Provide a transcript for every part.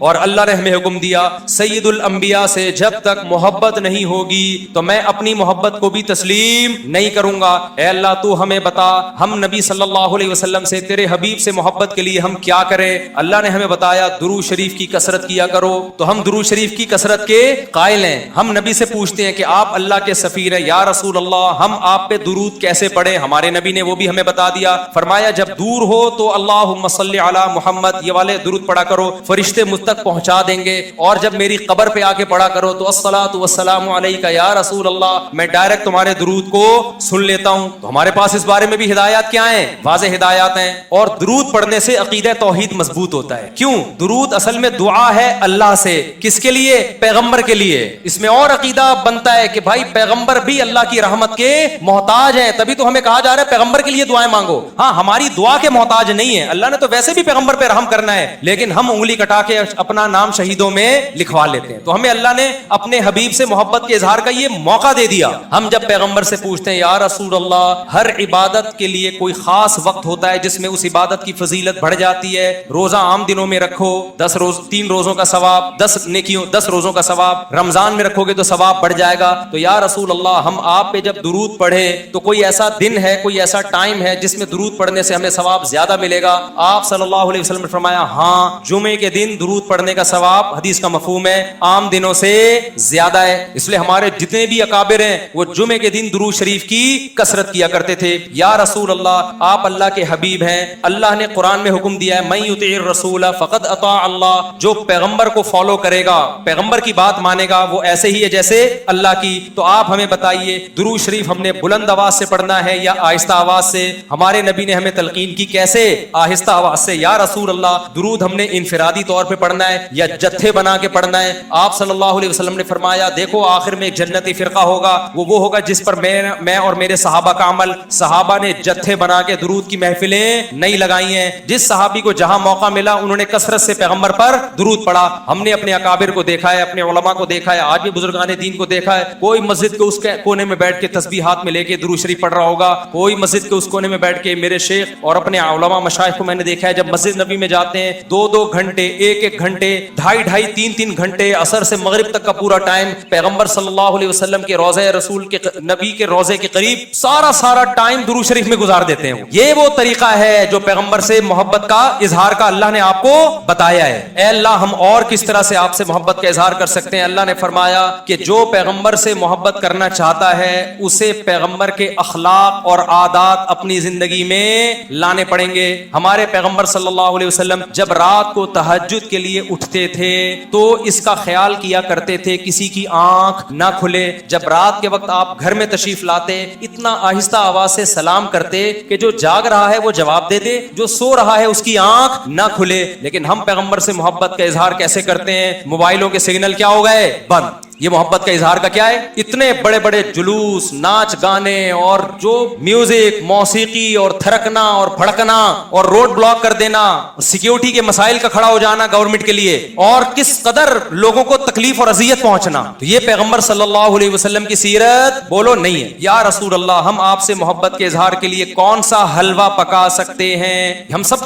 اور اللہ نے ہمیں حکم دیا سید الانبیاء سے جب تک محبت نہیں ہوگی تو میں اپنی محبت کو بھی تسلیم نہیں کروں گا. اے اللہ تو ہمیں بتا ہم نبی صلی اللہ علیہ وسلم سے تیرے حبیب سے محبت کے لیے ہم کیا کریں. اللہ نے ہمیں بتایا درود شریف کی کثرت کیا کرو. تو ہم درود شریف کی کثرت کے قائل ہیں. ہم نبی سے پوچھتے ہیں کہ آپ اللہ کے سفیر ہیں یا رسول اللہ ہم آپ پہ درود کیسے پڑھیں. ہمارے نبی نے وہ بھی ہمیں بتا دیا. فرمایا جب دور ہو تو اللہم صلی علی محمد یہ والے درود پڑھا کرو فرشتے مجھ تک پہنچا دیں گے. اور جب میری قبر پہ آ کے پڑھا کرو تو الصلاۃ والسلام علیک یا رسول اللہ میں ڈائریکٹ تمہارے درود کو سن لیتا ہوں. تو ہمارے پاس اس بارے میں بھی ہدایات کیا ہیں؟ واضح ہدایات ہیں. اور درود پڑھنے سے عقیدہ توحید مضبوط ہوتا ہے. کیوں؟ درود اصل میں دعا ہے اللہ سے. کس کے لیے؟ پیغمبر کے لیے. اس میں اور عقیدہ بنتا ہے کہ بھائی پیغمبر بھی اللہ کی رحمت کے محتاج ہیں. تبھی تو ہمیں کہا جا رہا ہے پیغمبر کے لیے دعائیں مانگو. ہاں ہماری دعا کے محتاج نہیں ہے. اللہ نے تو ویسے بھی پیغمبر پہ رحم کرنا ہے لیکن ہم انگلی کٹا کے اپنا نام شہیدوں میں لکھوا لیتے ہیں. تو ہمیں اللہ نے اپنے حبیب سے محبت کے اظہار کا یہ موقع دے دیا. ہم جب پیغمبر سے پوچھتے ہیں یا رسول اللہ ہر عبادت کے لیے کوئی خاص وقت ہوتا ہے جس میں اس عبادت کی فضیلت بڑھ جاتی ہے. روزہ عام دنوں میں رکھو 3 روزوں کا ثواب 10 روزوں کا ثواب. رمضان میں رکھو گے تو ثواب بڑھ جائے گا. تو یا رسول اللہ ہم آپ پہ جب درود پڑھے تو کوئی ایسا دن ہے کوئی ایسا ٹائم ہے جس میں درود پڑھنے سے ہمیں ثواب زیادہ ملے گا؟ آپ صلی اللہ علیہ وسلم نے فرمایا ہاں جمعے کے دن درود پڑھنے کا ثواب حدیث کا مفہوم ہے عام دنوں سے زیادہ ہے. اس لیے ہمارے جتنے بھی اکابر ہیں وہ جمعے کے دن درود شریف کی کثرت کیا کرتے تھے. یا رسول اللہ آپ اللہ کے حبیب ہیں. اللہ نے قرآن میں حکم دیا ہے من یطیع الرسول فقد اطاع اللہ. جو پیغمبر کو فالو کرے گا پیغمبر کی بات مانے گا وہ ایسے ہی ہے جیسے اللہ کی. تو آپ ہمیں بتائیے درود شریف ہم نے بلند آواز سے پڑھنا ہے یا آہستہ آواز سے؟ ہمارے نبی نے ہمیں تلقین کی کیسے؟ آہستہ آواز سے. یا رسول اللہ درود ہم نے انفرادی طور پہ پڑھنا ہے یا جتھے بنا کے پڑھنا ہے؟ آپ صلی اللہ علیہ وسلم نے فرمایا دیکھو آخر میں ایک جنتی فرقہ ہوگا وہ ہوگا جس پر میں اور میرے صحابہ کا عمل. صحابہ نے جتھے بنا کے درود کی محفلیں نہیں لگائی ہیں. جس صحابی کو جہاں موقع ملا انہوں نے کثرت سے پیغمبر پر درود پڑھا. ہم نے اپنے اکابر کو دیکھا ہے اپنے علماء کو دیکھا ہے آج بھی بزرگان دین کو دیکھا ہے. کوئی مسجد کے اس کونے میں بیٹھ کے تسبیح ہاتھ میں لے کے درود شریف پڑھ رہا ہوگا. کوئی مسجد کے اس کونے میں بیٹھ کے میرے شیخ اور اپنے علماء مشائخ کو میں نے دیکھا ہے جب مسجد نبی میں جاتے ہیں 2 گھنٹے 1 گھنٹے 2.5 3 گھنٹے عصر سے مغرب تک کا پورا ٹائم پیغمبر صلی اللہ علیہ وسلم کے روضہ رسول کے نبی کے روضے کے قریب سارا ٹائم درود شریف میں گزار دیتے ہیں. یہ وہ طریقہ ہے جو پیغمبر سے محبت کا اظہار کا اللہ نے آپ کو بتایا ہے. اے اللہ ہم اور کس طرح سے آپ سے محبت کا اظہار کر سکتے ہیں؟ اللہ نے فرمایا کہ جو پیغمبر سے محبت کرنا چاہتا ہے اسے پیغمبر کے اخلاق اور عادات اپنی زندگی میں لانے پڑیں گے. ہمارے پیغمبر صلی اللہ علیہ وسلم جب رات کو تہجد کے لیے اٹھتے تھے تو اس کا خیال کیا کرتے تھے کسی کی آنکھ نہ کھلے. جب رات کے وقت آپ گھر میں تشریف لاتے اتنا آہستہ آواز سے سلام کرتے کہ جو جاگ رہا ہے وہ جواب دے دے جو سو رہا ہے اس کی آنکھ نہ کھلے. لیکن ہم پیغمبر سے محبت کا اظہار کیسے کرتے ہیں؟ موبائلوں کے سگنل کیا ہو گئے؟ بند. یہ محبت کا اظہار کا کیا ہے؟ اتنے بڑے بڑے جلوس ناچ گانے اور جو میوزک موسیقی اور تھرکنا اور پھڑکنا اور روڈ بلاک کر دینا سیکیورٹی کے مسائل کا کھڑا ہو جانا گورنمنٹ کے لیے اور کس قدر لوگوں کو تکلیف اور اذیت پہنچنا. تو یہ پیغمبر صلی اللہ علیہ وسلم کی سیرت بولو نہیں ہے. یا رسول اللہ ہم آپ سے محبت کے اظہار کے لیے کون سا حلوہ پکا سکتے ہیں؟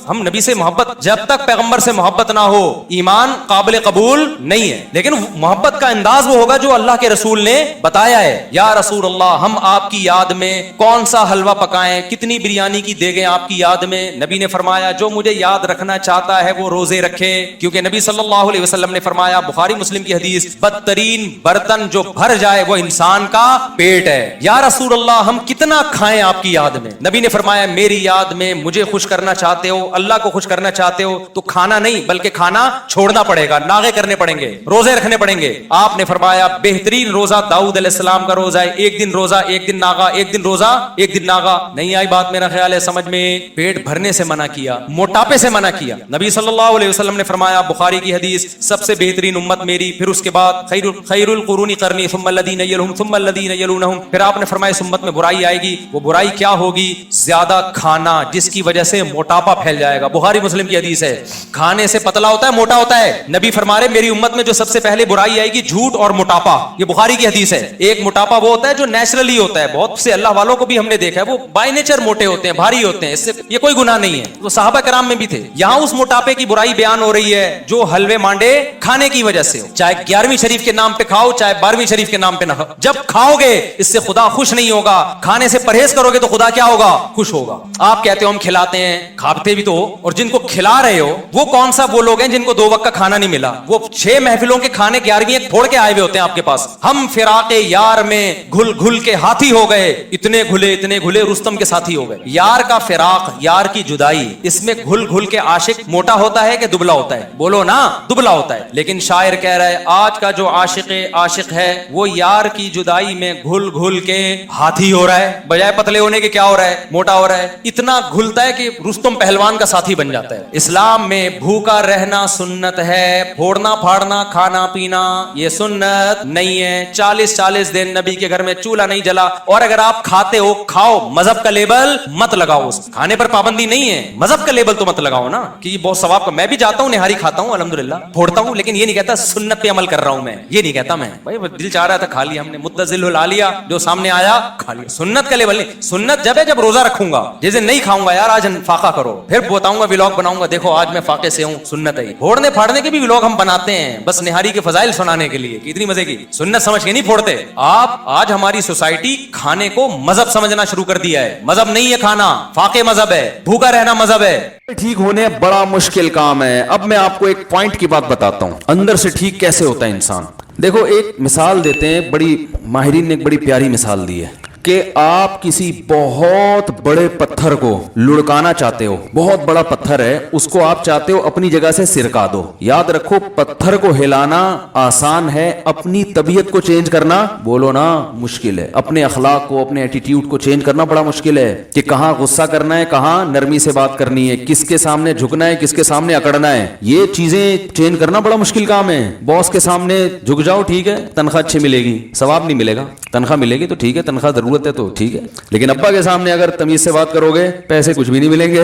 ہم نبی سے محبت جب تک پیغمبر سے محبت نہ ہو ایمان قابل قبول نہیں ہے. لیکن محبت کا انداز وہ ہوگا جو اللہ کے رسول نے بتایا ہے. یا رسول اللہ ہم آپ کی یاد میں کون سا حلوہ پکائیں کتنی بریانی کی دیگیں آپ کی یاد میں؟ نبی نے فرمایا جو مجھے یاد رکھنا چاہتا ہے وہ روزے رکھے. کیونکہ نبی صلی اللہ علیہ وسلم نے فرمایا بخاری مسلم کی حدیث بدترین برتن جو بھر جائے وہ انسان کا پیٹ ہے. یا رسول اللہ ہم کتنا کھائیں آپ کی یاد میں؟ نبی نے فرمایا میری یاد میں مجھے خوش کرنا چاہتے ہو اللہ کو خوش کرنا چاہتے ہو تو کھانا نہیں بلکہ کھانا چھوڑنا پڑے گا ناغے کرنے پڑیں گے روزے رکھنے پڑیں گے. آپ نے فرمایا بہترین روزہ داؤد علیہ السلام کا روزہ ہے 1 دن روزہ 1 دن ناغا 1 دن روزہ 1 دن ناغا. نہیں آئی بات میرا خیال ہے سمجھ میں؟ پیٹ بھرنے سے منع کیا موٹاپے سے منع کیا. نبی صلی اللہ علیہ وسلم نے فرمایا بخاری کی حدیث سب سے بہترین امت میری پھر اس کے بعد خیر القرون قرنی ثم الذین یلونہم ثم الذین یلونہم. پھر آپ نے فرمایا اس امت میں برائی آئے گی. وہ برائی کیا ہوگی؟ زیادہ کھانا جس کی وجہ سے موٹاپا پھیل جائے گا. بخاری مسلم کی حدیث ہے. کھانے سے پتلا ہوتا ہے موٹا ہوتا ہے. نبی فرما رہے میری امت میں جو سب سے پہلے برائی آئے گی جھوٹ اور मोटापा, ये बुखारी की हदीस है। एक मोटापा वो होता है जो नेचुरली होता है, बहुत से अल्लाह वालों को भी हमने देखा है वो बाय नेचर मोटे होते हैं, भारी होते हैं, इससे ये कोई गुनाह नहीं है, तो सहाबा कराम में भी थे। यहाँ उस मोटापे की बुराई बयान हो रही है जो हलवे मांडे खाने की वजह से हो, चाहे 11वीं शरीफ के नाम पे खाओ चाहे 12वीं शरीफ के नाम पे ना खाओ, जब खाओगे इससे खुदा खुश नहीं होगा, खाने से परहेज करोगे तो खुदा क्या होगा, खुश होगा। आप कहते हो हम खिलाते हैं, खाते भी तो हो, और जिनको खिला रहे हो वो कौन सा वो लोग हैं जिनको 2 वक्त का खाना नहीं मिला, वो 6 महफिलों के खाने 11वीं फोड़ के आए हुए होते हैं आपके पास। हम फिराके यार में घुल घुल के हाथी हो गए, इतने घुले रुस्तम के साथी हो गए। यार का फिराक, यार की जुदाई, इसमें घुल घुल के आशिक मोटा होता है कि दुबला होता है, बोलो ना, दुबला होता है। लेकिन शायर कह रहा है आज का जो आशिक है वो यार की जुदाई में घुल घुल के हाथी हो रहा है, बजाय पतले होने के क्या हो रहा है, मोटा हो रहा है। इतना घुलता है कि रुस्तम पहलवान का साथी बन जाता है। इस्लाम में भूखा रहना सुन्नत है, फोड़ना फाड़ना खाना पीना ये सुन्नत नहीं है। 40 दिन नबी के घर में चूल्हा नहीं जला, और अगर आप खाते हो खाओ, मजहब का लेबल मत लगाओ, उस खाने पर पाबंदी नहीं है, मजहब का लेबल तो मत लगाओ ना कि ये बहुत सवाब का। मैं भी जाता हूं, निहारी खाता हूं, अल्हम्दुलिल्लाह फोड़ता हूं, लेकिन ये नहीं कहता सुन्नत पे अमल कर रहा हूं मैं, ये नहीं कहता मैं, भाई दिल चाह रहा था खा लिया हमने, मुद्दजिल ला लिया, जो सामने आया खा लिया। सुन्नत का लेवल नहीं, सुन्नत जब है जब रोजा रखूंगा, जिस दिन नहीं खाऊंगा यार आज फाका करो, फिर बताऊंगा व्लॉग बनाऊंगा, देखो आज मैं फाके से हूं, सुन्नत है। फोड़ने फाड़ने के भी व्लॉग हम बनाते हैं बस निहारी के फजाइल सुनाने के लिए, इतनी मजे की, सुन्नत समझ के नहीं फोड़ते आप। आज हमारी सोसाइटी खाने को मजहब समझना शुरू कर दिया है, मजहब नहीं है खाना, फाके मजहब है, भूखा रहना मजहब है। ठीक होने बड़ा मुश्किल काम है। अब मैं आपको एक पॉइंट की बात बताता हूं, अंदर से ठीक कैसे होता है इंसान। देखो एक मिसाल देते हैं, बड़ी माहिरीन ने एक बड़ी प्यारी मिसाल दी है कि आप किसी बहुत बड़े पत्थर को लुढ़काना चाहते हो, बहुत बड़ा पत्थर है, उसको आप चाहते हो अपनी जगह से सिरका दो। याद रखो पत्थर को हिलाना आसान है, अपनी तबीयत को चेंज करना बोलो ना मुश्किल है। अपने अखलाक को, अपने एटीट्यूड को चेंज करना बड़ा मुश्किल है कि कहां गुस्सा करना है, कहां नरमी से बात करनी है, किसके सामने झुकना है, किसके सामने अकड़ना है, ये चीजें चेंज करना बड़ा मुश्किल काम है। बॉस के सामने झुक जाओ ठीक है, तनख्वाह अच्छी मिलेगी, सवाब नहीं मिलेगा, तनख्वाह मिलेगी तो ठीक है, तनख्वाह जरूरत है तो ठीक है, लेकिन अब्बा के सामने अगर तमीज से बात करोगे पैसे कुछ भी नहीं मिलेंगे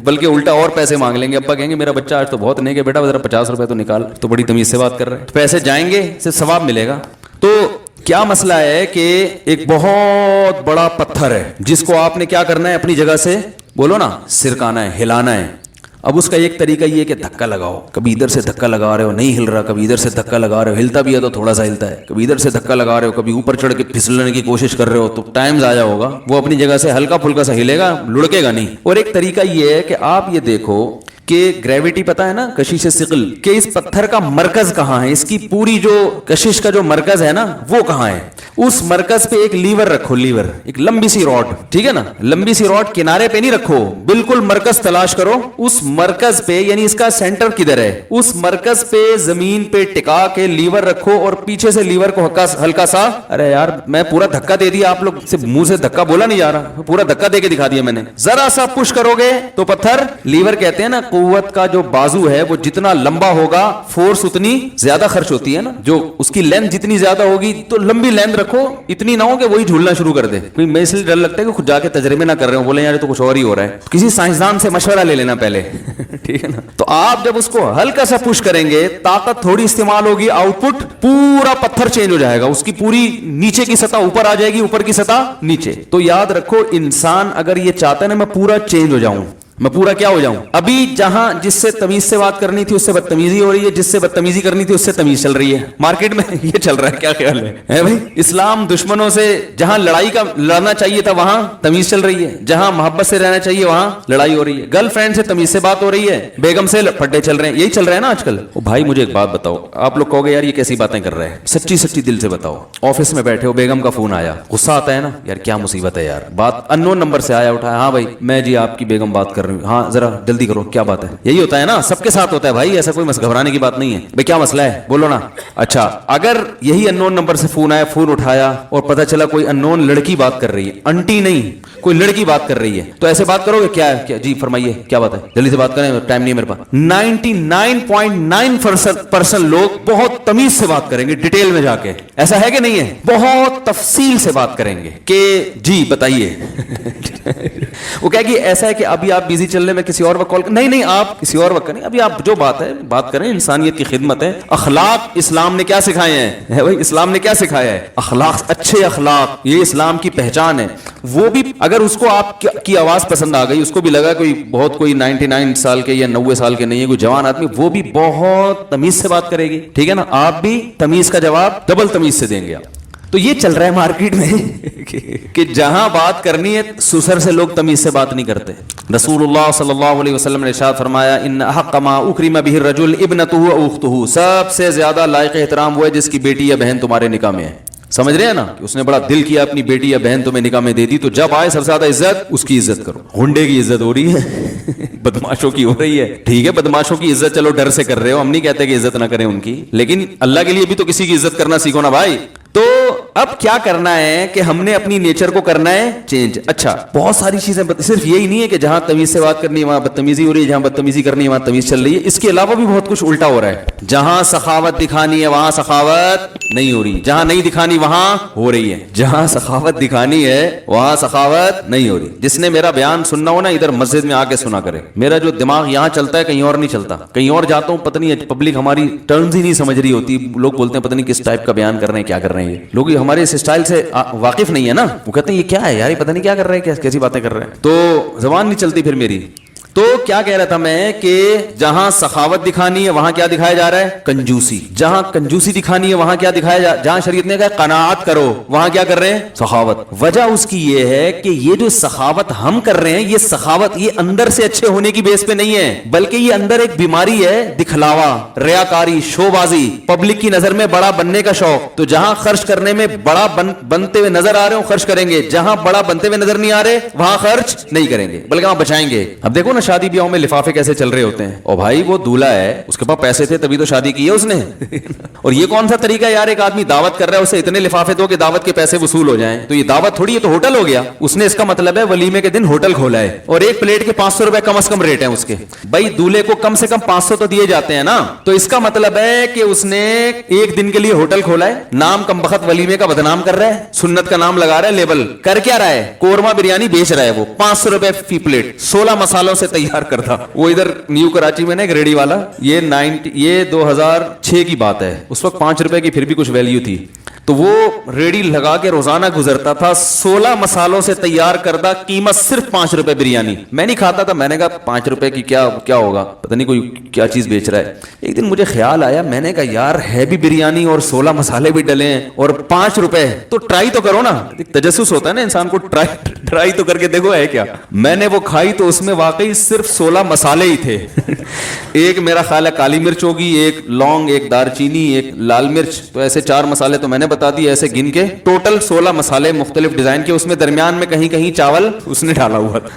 बल्कि उल्टा और पैसे मांग लेंगे। अब्बा कहेंगे मेरा बच्चा आज तो बहुत नहीं है बेटा, जरा 50 रुपए तो निकाल, तो बड़ी तमीज से बात कर रहे हैं, पैसे जाएंगे सिर्फ सवाब मिलेगा। तो क्या मसला है कि एक बहुत बड़ा पत्थर है जिसको आपने क्या करना है, अपनी जगह से बोलो ना सिरकाना है, हिलाना है। अब उसका एक तरीका ये है कि धक्का लगाओ, कभी इधर से धक्का लगा रहे हो नहीं हिल रहा, कभी इधर से धक्का लगा रहे हो, हिलता भी है तो थोड़ा सा हिलता है, कभी इधर से धक्का लगा रहे हो, कभी ऊपर चढ़ के फिसलने की कोशिश कर रहे हो, तो टाइम ज़ाया होगा, वो अपनी जगह से हल्का फुल्का सा हिलेगा, लुढ़केगा नहीं। और एक तरीका ये है कि आप ये देखो कि ग्रेविटी पता है ना, कशिश सिकल, कि इस पत्थर का मरकज कहाँ है, इसकी पूरी जो कशिश का जो मरकज है ना वो कहाँ है, उस मरकज पे एक लीवर रखो, लीवर एक लंबी सी रॉड, ठीक है ना, लंबी सी रॉड किनारे पे नहीं रखो, बिल्कुल मरकज तलाश करो, उस मरकज पे यानी इसका सेंटर किधर है, उस मरकज पे जमीन पे टिका के लीवर रखो और पीछे से लीवर को हल्का सा, अरे यार मैं पूरा धक्का दे दिया, आप लोग सिर्फ मुंह से धक्का बोला नहीं जा रहा, पूरा धक्का दे के दिखा दिया मैंने, जरा सा पुश करोगे तो पत्थर, लीवर कहते हैं ना कुव्वत का जो बाजू है वो जितना लंबा होगा फोर्स उतनी ज्यादा खर्च होती है ना, जो उसकी लेंथ जितनी ज्यादा होगी तो लंबी लेंथ रखो, इतनी ना हो कि वही झूलना शुरू कर दे। मैं इसलिए डर लगता है कि खुद जाके तजर्बे ना कर रहे हो, बोले यार तो कुछ और ही हो रहा है, किसी साइंसदान से मशवरा ले लेना पहले ठीक है ना। तो आप जब उसको हल्का सा पुश करेंगे, ताकत थोड़ी इस्तेमाल होगी, आउटपुट पूरा पत्थर चेंज हो जाएगा, उसकी पूरी नीचे की सतह ऊपर आ जाएगी, ऊपर की सतह नीचे। तो याद रखो इंसान अगर ये चाहता है ना मैं पूरा चेंज हो जाऊं, मैं पूरा क्या हो जाऊं, अभी जहां जिससे तमीज से बात करनी थी उससे बदतमीजी हो रही है, जिससे बदतमीजी करनी थी उससे तमीज चल रही है, मार्केट में ये चल रहा है, क्या ख्याल है भाई। इस्लाम दुश्मनों से जहां लड़ाई का लड़ना चाहिए था वहां तमीज चल रही है, जहां मोहब्बत से रहना चाहिए वहां लड़ाई हो रही है, गर्लफ्रेंड से तमीज से बात हो रही है, बेगम से फड्डे चल रहे हैं, यही चल रहा है ना आजकल। ओ भाई मुझे एक बात बताओ, आप लोग कहोगे यार ये कैसी बातें कर रहे हैं, सच्ची सच्ची दिल से बताओ, ऑफिस में बैठे हो, बेगम का फोन आया, गुस्सा आता है ना, यार क्या मुसीबत है यार, बात अननोन नंबर से आया, उठाया, हाँ भाई मैं जी आपकी बेगम बात कर रही हूँ, हाँ जरा जल्दी करो, क्या बात है, यही होता है ना, सबके साथ होता है भाई, ऐसा कोई घबराने की बात नहीं है भाई, क्या मसला है बोलो ना। अच्छा अगर यही अननोन नंबर से फोन आया, फोन उठाया और पता चला कोई अननोन लड़की बात कर रही है, आंटी नहीं कोई लड़की बात कर रही है, तो ऐसे बात करोगे, क्या है क्या जी फरमाइए क्या बात है, जल्दी से बात करें, टाइम नहीं है मेरे पास। 99.9% लोग बहुत तमीज से बात करेंगे, डिटेल में जाके, ऐसा है कि नहीं है, बहुत तफसील से बात करेंगे कि जी बताइए वो क्या कि ऐसा है कि अभी आप बिजी चल रहे, मैं किसी और वक्त कॉल नहीं नहीं आप किसी और वक्त नहीं, अभी आप जो बात है बात करें, इंसानियत की खिदमत है। अखलाक इस्लाम ने क्या सिखाए हैं, है भाई, इस्लाम ने क्या सिखाया है, अखलाक, अच्छे अखलाक, ये इस्लाम की पहचान है। वो भी अगर उसको आपकी आवाज पसंद आ गई, उसको भी लगा कोई 99 साल के या 90 साल के नहीं है, कोई जवान आदमी, वो भी बहुत तमीज से बात करेगी, ठीक है ना, आप भी तमीज का जवाब डबल तमीज से देंगे आप। तो ये चल रहा है मार्केट में कि जहां बात करनी है सुसर से लोग तमीज से बात नहीं करते। रसूलुल्लाह सल्लल्लाहु अलैहि वसल्लम ने इरशाद फरमाया, इन्न अहक्क मा उक्रिम बिहि रजुल इब्नतुहु व उख्तुहु, सबसे ज्यादा लायक एहतराम वो है जिसकी बेटी या बहन तुम्हारे निकाह में है। समझ रहे हैं ना, कि उसने बड़ा दिल किया अपनी बेटी या बहन तुम्हें निकाह में दे दी, तो जब आए सबसे ज्यादा इज्जत उसकी इज्जत करो। गुंडे की इज्जत हो रही है बदमाशों की हो रही है, ठीक है, बदमाशों की इज्जत चलो डर से कर रहे हो, हम नहीं कहते कि इज्जत ना करें उनकी, लेकिन अल्लाह के लिए भी तो किसी की इज्जत करना सीखो ना भाई। तो अब क्या करना है कि हमने अपनी नेचर को करना है चेंज। अच्छा, बहुत सारी चीजें, सिर्फ यही नहीं है कि जहां तमीज से बात करनी है वहां बदतमीजी हो रही है, जहां बदतमीजी करनी है वहां तमीज चल रही है, इसके अलावा भी बहुत कुछ उल्टा हो रहा है। जहां सखावत दिखानी है वहां सखावत नहीं हो रही, जहां नहीं दिखानी वहां हो रही है, जहां सखावत दिखानी है वहां सखावत नहीं हो रही। जिसने मेरा बयान सुनना हो ना, इधर मस्जिद में आके सुना करे, मेरा जो दिमाग यहां चलता है कहीं और नहीं चलता, कहीं और जाता हूं, पता नहीं पब्लिक हमारी टर्म्स ही नहीं समझ रही होती, लोग बोलते हैं पता नहीं किस टाइप का बयान कर रहे हैं, क्या कर रहे हैं, ये लोग हमारे इस स्टाइल से वाकिफ नहीं है ना, वो कहते हैं ये क्या है यार, ये पता नहीं क्या कर रहे हैं, कैसी बातें कर रहे हैं, तो जबान नहीं चलती फिर मेरी। तो क्या कह रहा था मैं कि जहां सखावत दिखानी है वहां क्या दिखाया जा रहा है, कंजूसी। जहां कंजूसी दिखानी है वहां क्या दिखाया जहां शरीयत ने कहा कनाअत करो, वहां क्या कर रहे हैं, सखावत। वजह उसकी ये है कि ये जो सखावत हम कर रहे हैं, ये सखावत ये अंदर से अच्छे होने की बेस पे नहीं है, बल्कि ये अंदर एक बीमारी है, दिखलावा, रियाकारी, शोबाजी, पब्लिक की नजर में बड़ा बनने का शौक। तो जहां खर्च करने में बड़ा बनते हुए नजर आ रहे हो खर्च करेंगे, जहां बड़ा बनते हुए नजर नहीं आ रहे वहां खर्च नहीं करेंगे, बल्कि वहां बचाएंगे। अब देखो ना शादी ब्याहों में लिफाफे कैसे चल रहे होते हैं, और भाई वो दूल्हा है, उसके पास पैसे थे तभी तो शादी की है उसने और ये कौन सा तरीका है यार, एक आदमी दावत कर रहा है, उसे इतने लिफाफे दो कि दावत के पैसे वसूल हो जाएं, तो ये दावत थोड़ी है, तो होटल हो गया। उसने इसका मतलब है वलीमे के दिन होटल खोला है और एक प्लेट के 500 रुपए कम से कम रेट है उसके। भाई दूल्हे को कम से कम 500 तो दिए जाते हैं ना, तो इसका मतलब है कि उसने एक दिन के लिए होटल खोला है, नाम कम बखत वलीमे का बदनाम कर रहा है, सुन्नत का नाम लगा रहा है, लेबल कर क्या रहा है, कोरमा बिरयानी बेच रहा है, वो 500 रुपए फी प्लेट 16 मसालों से तैयार करता। वो इधर न्यू कराची में ना एक रेडी वाला, ये 2006 की बात है, उस वक्त 5 रुपए की फिर भी कुछ वैल्यू थी, तो वो रेडी लगा के रोजाना गुजरता था, 16 मसालों से तैयार करदा, कीमत सिर्फ 5 रुपए बिरयानी। मैं नहीं खाता था, मैंने कहा 5 रुपए की क्या होगा, पता नहीं कोई क्या चीज बेच रहा है। एक दिन मुझे ख्याल आया, मैंने कहा यार है भी बिरयानी और 16 मसाले भी डले हैं और 5 रुपए, तो ट्राई तो करो ना, तजस्सुस होता है ना इंसान को, ट्राई तो करके देखो है क्या। मैंने वो खाई तो उसमें वाकई सिर्फ 16 मसाले ही थे एक मेरा ख्याल है काली मिर्च होगी, एक लौंग, एक दारचीनी, एक लाल मिर्च, तो ऐसे 4 मसाले तो मैंने बता दिए ऐसे गिन के, टोटल 16 मसाले मुख्तलिफ डिजाइन के, उसमें दरमियान में कहीं कहीं चावल उसने डाला हुआ था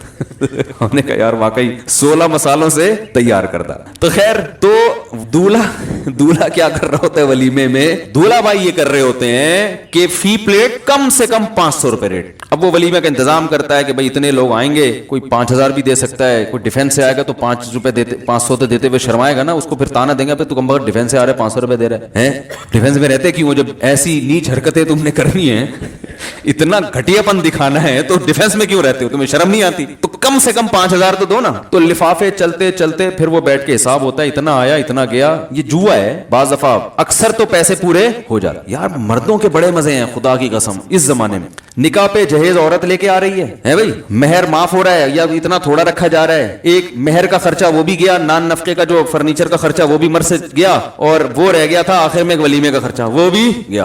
हमने कहा यार वाकई 16 मसालों से तैयार करता। तो खैर, तो दूल्हा क्या कर रहा होता है वलीमे में, दूल्हा भाई ये कर रहे होते हैं कि फी प्लेट कम से कम 500 रुपए रेट। अब वो वलीमे का इंतजाम करता है कि भाई इतने लोग आएंगे, कोई 5000 भी दे सकता है, कोई डिफेंस से आएगा तो 5 रुपए देते, 500 तो देते हुए शर्माएगा ना, उसको फिर ताना देंगे, तू कम डिफेंस से आ रहे 500 रुपए दे रहे हैं, डिफेंस में रहते क्यों, जब ऐसी नीच हरकतें तुमने करनी है, इतना घटियापन दिखाना है, तो डिफेंस में क्यों रहते हो, तुम्हें शर्म नहीं आती, तो कम से कम 5000 तो दो ना। तो लिफाफे चलते चलते फिर वो बैठ के हिसाब होता है, इतना आया इतना गया, ये जुआ है। बाज दफा अक्सर तो पैसे पूरे हो जाते। यार मर्दों के बड़े मजे हैं खुदा की कसम इस जमाने में। निकाह पे जहेज औरत लेके आ रही है भाई, मेहर माफ हो रहा है या इतना थोड़ा रखा जा रहा है, एक मेहर का खर्चा वो भी गया, नान नफके का जो फर्नीचर का खर्चा वो भी मर से गया, और वो रह गया था आखिर में एक वलीमे का खर्चा, वो भी गया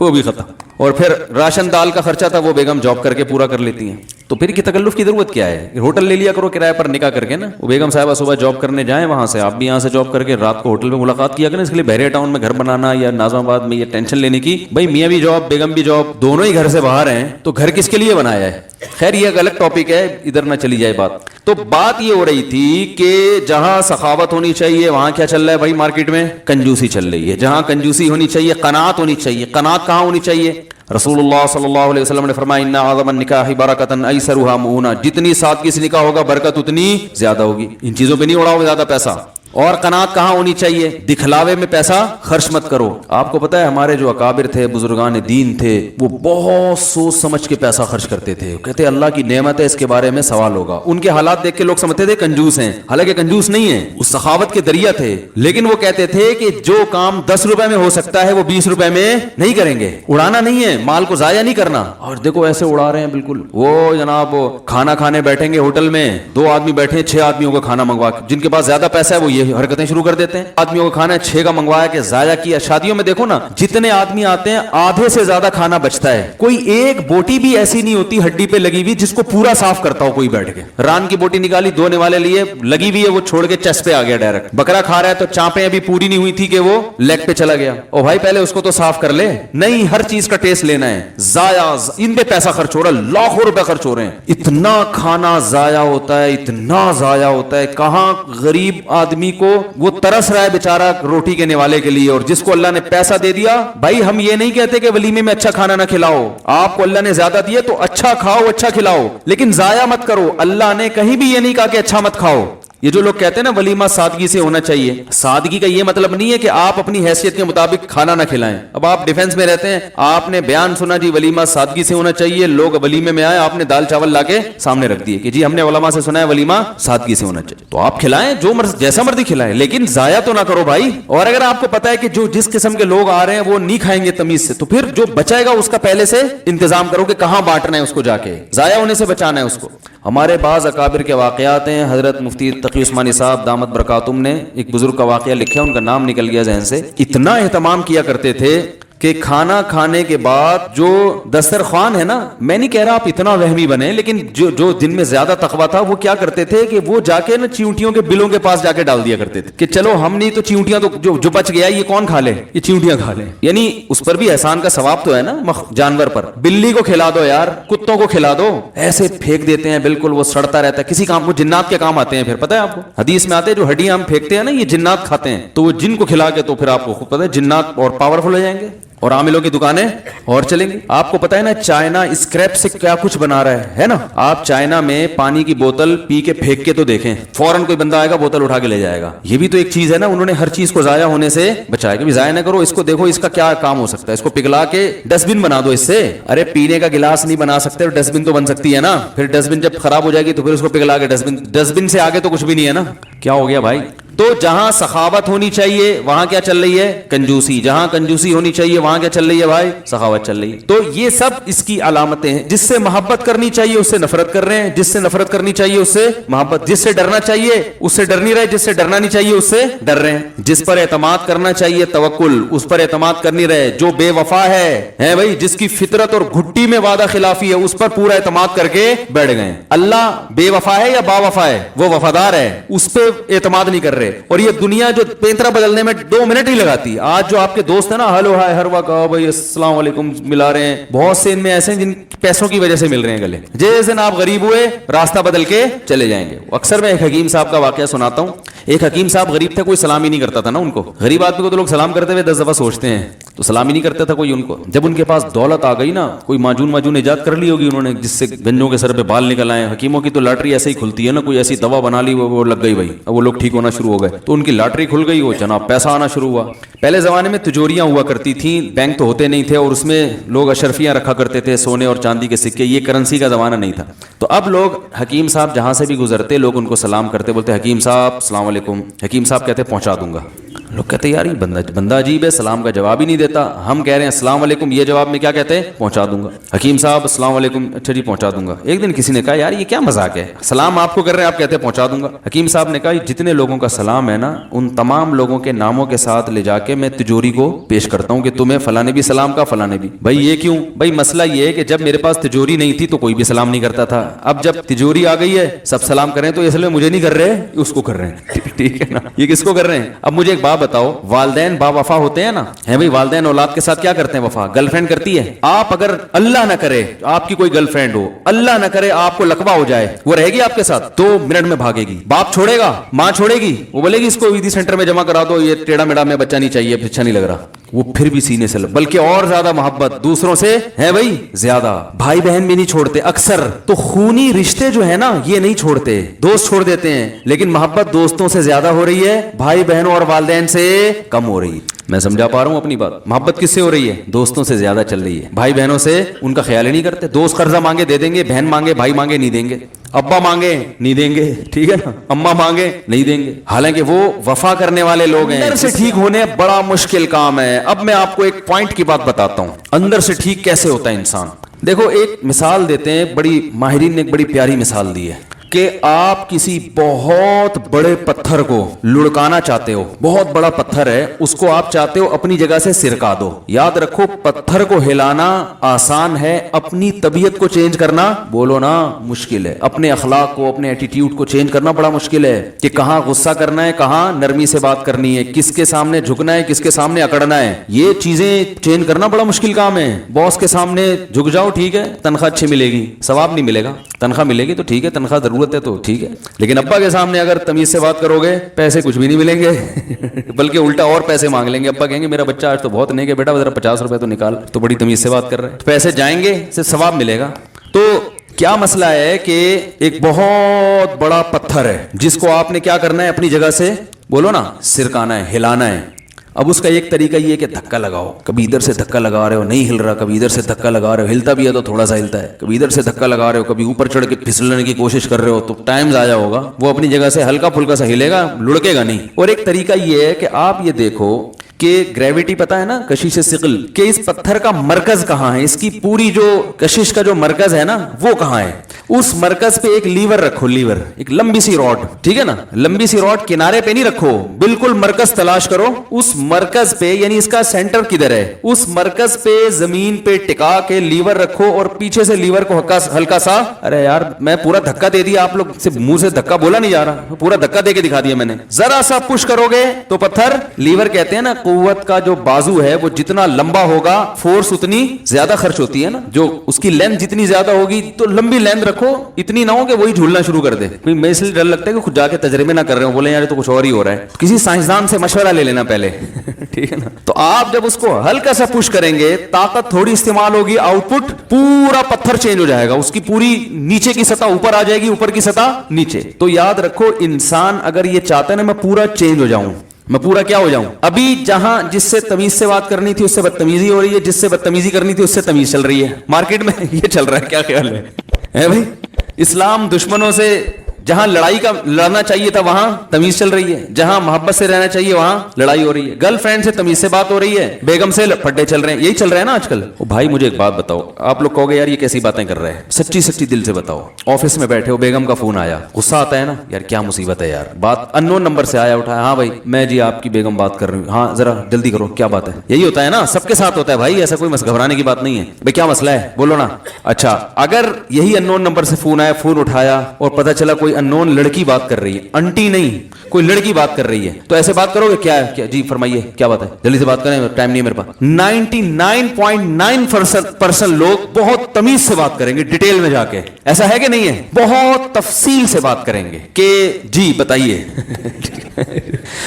वो भी खत्म, और फिर राशन दाल का खर्चा था वो बेगम जॉब करके पूरा कर लेती हैं। तो फिर की तकल्लुफ की जरूरत क्या है, होटल ले लिया करो किराए पर निकाह करके ना, वो बेगम साहबा सुबह जॉब करने जाएं, वहां से आप भी यहाँ से जॉब करके रात को होटल में मुलाकात किया करें। इसके लिए बहरिया टाउन में घर बनाना या नाज़िमाबाद में ये टेंशन लेने की, भाई मियाँ भी जॉब बेगम भी जॉब, दोनों ही घर से बाहर हैं, तो घर किसके लिए बनाया है। खैर ये अलग टॉपिक है, इधर ना चली जाए बात। तो बात ये हो रही थी कि जहां सखावत होनी चाहिए वहां क्या चल रहा है भाई, मार्केट में कंजूसी चल रही है। जहां कंजूसी होनी चाहिए कनात होनी चाहिए। कनात कहां होनी चाहिए, रसूलुल्लाह सल्लल्लाहु अलैहि वसल्लम ने फरमाया इन्ना आज़मन निकाहि बरकतन ऐसरुहा मुना, जितनी सादगी से निकाह होगा बरकत उतनी ज्यादा होगी। इन चीजों पे नहीं उड़ाओ ज्यादा पैसा, اور قناعت کہاں ہونی چاہیے؟ دکھلاوے میں پیسہ خرچ مت کرو. آپ کو پتا ہے ہمارے جو اکابر تھے، بزرگان دین تھے، وہ بہت سوچ سمجھ کے پیسہ خرچ کرتے تھے. کہتے اللہ کی نعمت ہے، اس کے بارے میں سوال ہوگا. ان کے حالات دیکھ کے لوگ سمجھتے تھے کنجوس ہیں، حالانکہ کنجوس نہیں ہیں، وہ سخاوت کے دریا تھے. لیکن وہ کہتے تھے کہ جو کام 10 روپے میں ہو سکتا ہے وہ 20 روپے میں نہیں کریں گے. اڑانا نہیں ہے، مال کو ضائع نہیں کرنا. اور دیکھو ایسے اڑا رہے ہیں بالکل. وہ جناب کھانا کھانے بیٹھیں گے ہوٹل میں، 2 آدمی بیٹھے ہیں، 6 آدمیوں کا کھانا منگوا کے. جن کے پاس زیادہ پیسہ ہے وہ یہ حرکتیں شروع کر دیتے ہیں. آدمیوں کا کھانا 6 کا منگوایا کہ ضائع کیا. شادیوں میں دیکھو نا، جتنے آدمی آتے ہیں آدھے سے زیادہ کھانا بچتا ہے. کوئی ایک بوٹی بھی ایسی نہیں ہوتی ہڈی پہ لگی ہوئی جس کو پورا صاف کرتا ہو کوئی بیٹھ کے. ران کی بوٹی نکالی، 2 نوالے لیے، لگی ہوئی ہے، وہ چھوڑ کے چس پہ آ گیا ڈائریکٹ. بکرا کھا رہا ہے تو چانپیں ابھی پوری نہیں ہوئی تھی کہ وہ لیگ پہ چلا گیا. او بھائی پہلے اس کو تو صاف کر لے. نہیں، ہر چیز کا ٹیسٹ لینا ہے. ضائع ان پہ پیسہ خرچ ہو رہا ہے، لاکھوں روپے خرچ ہو رہے ہیں. اتنا کھانا ضائع ہوتا ہے، اتنا ضائع ہوتا ہے. کہاں غریب آدمی کو وہ ترس رہا ہے بیچارہ روٹی کے نوالے کے لیے، اور جس کو اللہ نے پیسہ دے دیا. بھائی ہم یہ نہیں کہتے کہ ولیمے میں اچھا کھانا نہ کھلاؤ، آپ کو اللہ نے زیادہ دیا تو اچھا کھاؤ، اچھا کھلاؤ، لیکن ضائع مت کرو. اللہ نے کہیں بھی یہ نہیں کہا کہ اچھا مت کھاؤ. یہ جو لوگ کہتے ہیں نا ولیمہ سادگی سے ہونا چاہیے، سادگی کا یہ مطلب نہیں ہے کہ آپ اپنی حیثیت کے مطابق کھانا نہ کھلائیں. اب آپ ڈیفنس میں رہتے ہیں، آپ نے بیان سنا جی ولیمہ سادگی سے ہونا چاہیے، لوگ ولیمے میں آئے، آپ نے دال چاول لا کے سامنے رکھ دیے کہ جی ہم نے علماء سے سنا ہے ولیمہ سادگی سے ہونا چاہیے. تو آپ کھلائیں، جو جیسا مرضی کھلائیں، لیکن ضائع تو نہ کرو بھائی. اور اگر آپ کو پتا ہے کہ جو جس قسم کے لوگ آ رہے ہیں وہ نہیں کھائیں گے تمیز سے، تو پھر جو بچائے گا اس کا پہلے سے انتظام کرو کہ کہاں بانٹنا ہے اس کو، جا کے ضائع ہونے سے بچانا ہے اس کو. ہمارے بعض اکابر کے واقعات ہیں. حضرت مفتی تقی عثمانی صاحب دامت برکاتہم نے ایک بزرگ کا واقعہ لکھا، ان کا نام نکل گیا ذہن سے. اتنا اہتمام کیا کرتے تھے کہ کھانا کھانے کے بعد جو دسترخوان ہے نا، میں نہیں کہہ رہا آپ اتنا وہمی بنے، لیکن جو جن میں زیادہ تقویٰ تھا وہ کیا کرتے تھے کہ وہ جا کے نا چیونٹیوں کے بلوں کے پاس جا کے ڈال دیا کرتے تھے کہ چلو ہم نہیں تو چیونٹیاں تو جو بچ گیا یہ کون کھا لے، یہ چیونٹیاں کھا لیں. یعنی اس پر بھی احسان کا ثواب تو ہے نا. جانور پر، بلی کو کھلا دو یار، کتوں کو کھلا دو. ایسے پھینک دیتے ہیں بالکل، وہ سڑتا رہتا ہے. کسی کام کو جنات کے کام آتے ہیں. پھر پتہ ہے آپ کو حدیث میں آتے ہیں جو ہڈیاں ہم پھینکتے ہیں نا یہ جنات کھاتے ہیں. تو وہ جن کو کھلا کے تو پھر آپ کو خود پتہ ہے جنات اور پاورفل ہو جائیں گے اور عاملوں کی دکانیں اور چلیں گی. آپ کو پتا ہے نا چائنا اسکریپ سے کیا کچھ بنا رہا ہے نا. آپ چائنا میں پانی کی بوتل پی کے پھینک کے تو دیکھیں، فوراً کوئی بندہ آئے گا بوتل اٹھا کے لے جائے گا. یہ بھی تو ایک چیز ہے نا، انہوں نے ہر چیز کو ضائع ہونے سے بچایا کہ ضائع نہ کرو. اس کو دیکھو اس کا کیا کام ہو سکتا ہے، اس کو پگھلا کے ڈسٹ بن بنا دو اس سے. ارے پینے کا گلاس نہیں بنا سکتے، ڈسٹ بن تو بن سکتی ہے نا. پھر ڈسٹ بن جب خراب ہو جائے گی تو پھر اس کو پگھلا کے ڈسٹ بن سے آگے تو کچھ بھی نہیں ہے نا. کیا ہو گیا بھائی؟ تو جہاں سخاوت ہونی چاہیے وہاں کیا چل رہی ہے؟ کنجوسی. جہاں کنجوسی ہونی چاہیے وہاں کیا چل رہی ہے بھائی؟ سخاوت چل رہی ہے. تو یہ سب اس کی علامتیں ہیں. جس سے محبت کرنی چاہیے اس سے نفرت کر رہے ہیں، جس سے نفرت کرنی چاہیے اس سے محبت، جس سے ڈرنا چاہیے اس سے ڈر نہیں رہے، جس سے ڈرنا نہیں چاہیے اس سے ڈر رہے ہیں، جس پر اعتماد کرنا چاہیے توکل اس پر اعتماد کر نہیں رہے. جو بے وفا ہے بھائی، جس کی فطرت اور گھٹی میں وعدہ خلافی ہے اس پر پورا اعتماد کر کے بیٹھ گئے. اللہ بے وفا ہے یا با وفا ہے؟ وہ وفادار ہے، اس پہ اعتماد نہیں کر رہے. اور یہ دنیا جو پینترا بدلنے میں 2 منٹ ہی لگاتی. آج جو آپ کے دوست ہیں نا ہلو ہائے ہر وقت بھائی السلام علیکم ملا رہے ہیں، بہت سے ان میں ایسے ہیں جن پیسوں کی وجہ سے مل رہے ہیں گلے. جس دن آپ غریب ہوئے راستہ بدل کے چلے جائیں گے. اکثر میں ایک حکیم صاحب کا واقعہ سناتا ہوں. ایک حکیم صاحب غریب تھے، کوئی سلام ہی نہیں کرتا تھا نا ان کو. غریب آدمی کو تو لوگ سلام کرتے ہوئے 10 دفعہ سوچتے ہیں، تو سلام ہی نہیں کرتا تھا کوئی ان کو. جب ان کے پاس دولت آ گئی نا، کوئی ماجون ایجاد کر لی ہوگی انہوں نے جس سے گنجوں کے سر پہ بال نکل آئے. حکیموں کی تو لاٹری ایسے ہی کھلتی ہے نا، کوئی ایسی دوا بنا لی وہ لگ گئی بھائی، اب وہ لوگ ٹھیک ہونا شروع ہو گئے. تو ان کی لاٹری کھل گئی، وہ جناب پیسہ آنا شروع ہوا. پہلے زمانے میں تجوریاں ہوا کرتی تھیں، بینک تو ہوتے نہیں تھے، اور اس میں لوگ اشرفیاں رکھا کرتے تھے، سونے اور چاندی کے سکے. یہ کرنسی کا زمانہ نہیں تھا. تو اب لوگ حکیم صاحب جہاں سے بھی گزرتے لوگ ان کو سلام کرتے، بولتے حکیم صاحب السلام علیکم. حکیم صاحب کہتے پہنچا دوں گا. لوگ کہتے یار یہ بندہ عجیب ہے، سلام کا جواب ہی نہیں دیتا. ہم کہہ رہے ہیں السلام علیکم، یہ جواب میں کیا کہتے ہیں؟ پہنچا دوں گا. حکیم صاحب السلام علیکم، اچھا جی پہنچا دوں گا. ایک دن کسی نے کہا یار یہ کیا مذاق ہے، سلام آپ کو کر رہے ہیں آپ کہتے ہیں پہنچا دوں گا. حکیم صاحب نے کہا جتنے لوگوں کا سلام ہے نا ان تمام لوگوں کے ناموں کے ساتھ لے جا کے میں تجوری کو پیش کرتا ہوں کہ تمہیں فلاں نے بھی سلام کا، فلاں نے بھی. بھائی یہ کیوں؟ بھائی مسئلہ یہ ہے کہ جب میرے پاس تجوری نہیں تھی تو کوئی بھی سلام نہیں کرتا تھا. اب جب تجوری آ گئی ہے سب سلام کریں تو اس لیے مجھے نہیں کر رہے، اس کو کر رہے ہیں. ٹھیک ہے نا، یہ کس کو کر رہے ہیں؟ اب مجھے ایک بات بتاؤ، والدین با وفا ہوتے ہیں نا، ہے بھائی والدین اولاد کے ساتھ کیا کرتے ہیں؟ وفا. گرل فرینڈ کرتی ہے. آپ اگر اللہ نہ کرے آپ کی کوئی گرل فرینڈ ہو، اللہ نہ کرے آپ کو لقبہ ہو جائے، وہ رہے گی آپ کے ساتھ 2 منٹ میں بھاگے گی. باپ چھوڑے گا، ماں چھوڑے گی، وہ بولے گی اس کو ویدی سینٹر میں جمع کرا دو، یہ ٹیڑھا میڑھا میں بچہ نہیں چاہیے، اچھا نہیں لگ رہا. वो फिर भी सीने से बल्कि और ज्यादा मोहब्बत दूसरों से है भाई, ज्यादा। भाई बहन भी नहीं छोड़ते अक्सर, तो खूनी रिश्ते जो है ना ये नहीं छोड़ते, दोस्त छोड़ देते हैं, लेकिन मोहब्बत दोस्तों से ज्यादा हो रही है, भाई बहनों और वालिदैन से कम हो रही है। मैं समझा पा रहा हूं अपनी बात? मोहब्बत किससे हो रही है? दोस्तों से ज्यादा चल रही है। भाई बहनों से उनका ख्याल ही नहीं करते। दोस्त कर्जा मांगे दे देंगे, बहन मांगे भाई मांगे नहीं देंगे, अब्बा मांगे नहीं देंगे, ठीक है ना, अम्मा मांगे नहीं देंगे, हालांकि वो वफा करने वाले लोग हैं। अंदर से ठीक होने बड़ा मुश्किल काम है। अब मैं आपको एक पॉइंट की बात बताता हूं, अंदर से ठीक कैसे होता है इंसान। देखो एक मिसाल देते हैं, बड़ी माहिरीन ने एक बड़ी प्यारी मिसाल दी है कि आप किसी बहुत बड़े पत्थर को लुढ़काना चाहते हो, बहुत बड़ा पत्थर है, उसको आप चाहते हो अपनी जगह से सिरका दो। याद रखो पत्थर को हिलाना आसान है, अपनी तबीयत को चेंज करना बोलो ना मुश्किल है। अपने अखलाक को, अपने एटीट्यूड को चेंज करना बड़ा मुश्किल है कि कहाँ गुस्सा करना है, कहाँ नरमी से बात करनी है, किसके सामने झुकना है, किसके सामने अकड़ना है, ये चीजें चेंज करना बड़ा मुश्किल काम है। बॉस के सामने झुक जाओ, ठीक है, तनख्वाह अच्छी मिलेगी, सवाब नहीं मिलेगा। तनख्वाह मिलेगी तो ठीक है, तनख्वाह जरूरत है तो ठीक है, लेकिन अब्बा के सामने अगर तमीज से बात करोगे पैसे कुछ भी नहीं मिलेंगे बल्कि उल्टा और पैसे मांग लेंगे। अब्बा कहेंगे मेरा बच्चा आज तो बहुत नेक है बेटा, जरा 50 रुपए तो निकाल, तो बड़ी तमीज से बात कर रहे हैं, पैसे जाएंगे से सवाब मिलेगा। तो क्या मसला है कि एक बहुत बड़ा पत्थर है जिसको आपने क्या करना है, अपनी जगह से बोलो ना सिरकाना है, हिलाना है। अब उसका एक तरीका ये है कि धक्का लगाओ, कभी इधर से धक्का लगा रहे हो नहीं हिल रहा, कभी इधर से धक्का लगा रहे हो, हिलता भी है तो थोड़ा सा हिलता है, कभी इधर से धक्का लगा रहे हो, कभी ऊपर चढ़ के फिसलने की कोशिश कर रहे हो तो टाइम ज़ाया होगा, वो अपनी जगह से हल्का फुल्का सा हिलेगा, लुढ़केगा नहीं। और एक तरीका ये है कि आप ये देखो कि ग्रेविटी पता है ना, कशिश सिकल, कि इस पत्थर का मरकज कहाँ है, इसकी पूरी जो कशिश का जो मरकज है ना वो कहाँ है। उस मरकज पे एक लीवर रखो, लीवर, एक लंबी सी रॉड, ठीक है ना, लंबी सी रॉड किनारे पे नहीं रखो, बिल्कुल मरकज तलाश करो। उस मरकज पे यानी इसका सेंटर किधर है, उस मरकज पे जमीन पे टिका के लीवर रखो और पीछे से लीवर को हल्का सा, अरे यार मैं पूरा धक्का दे दिया, आप लोग से मुंह से धक्का बोला नहीं जा रहा, पूरा धक्का दे के दिखा दिया मैंने, जरा सा पुश करोगे तो पत्थर, लीवर कहते हैं ना कुव्वत का जो बाजू है वो जितना लंबा होगा फोर्स उतनी ज्यादा खर्च होती है ना, जो उसकी लेंथ जितनी ज्यादा होगी तो लंबी लेंथ रखो, इतनी ना हो कि वही झूलना शुरू कर दे। मैं इसलिए डर लगता है कि खुद जाके तजर्बे ना कर रहे हो, बोले यार तो कुछ और ही हो रहा है, किसी साइंसदान से मशवरा ले लेना पहले ठीक है ना। तो आप जब उसको हल्का सा पुश करेंगे, ताकत थोड़ी इस्तेमाल होगी, आउटपुट पूरा पत्थर चेंज हो जाएगा, उसकी पूरी नीचे की सतह ऊपर आ जाएगी, ऊपर की सतह नीचे। तो याद रखो इंसान अगर ये चाहता है ना मैं पूरा चेंज हो जाऊं, मैं पूरा क्या हो जाऊं, अभी जहां जिससे तमीज से बात करनी थी उससे बदतमीजी हो रही है, जिससे बदतमीजी करनी थी उससे तमीज चल रही है, मार्केट में ये चल रहा है। क्या ख्याल है भाई? इस्लाम दुश्मनों से जहां लड़ाई का लड़ना चाहिए था वहां तमीज चल रही है, जहां मोहब्बत से रहना चाहिए वहां लड़ाई हो रही है, गर्लफ्रेंड से तमीज से बात हो रही है, बेगम से फड्डे चल रहे हैं, यही चल रहा है ना आजकल। ओ भाई मुझे एक बात बताओ, आप लोग कहोगे यार ये कैसी बातें कर रहे हैं, सच्ची सच्ची दिल से बताओ, ऑफिस में बैठे हो, बेगम का फोन आया, गुस्सा आता है ना, यार क्या मुसीबत है यार, बात अननोन नंबर से आया, उठाया, हाँ भाई मैं जी आपकी बेगम बात कर रही हूँ, हाँ जरा जल्दी करो क्या बात है, यही होता है ना, सबके साथ होता है भाई, ऐसा कोई घबराने की बात नहीं है। भाई क्या मसला है बोलो ना। अच्छा अगर यही अननोन नंबर से फोन आया, फोन उठाया और पता चला कोई अननोन लड़की बात कर रही है, आंटी नहीं कोई लड़की बात कर रही है, तो ऐसे बात करोगे क्या है, क्या जी फरमाइए क्या बात है, जल्दी से बात करें, टाइम नहीं है मेरे पास। 99.9% लोग बहुत तमीज से बात करेंगे, डिटेल में जाके, ऐसा है कि नहीं है, बहुत तफसील से बात करेंगे कि जी बताइए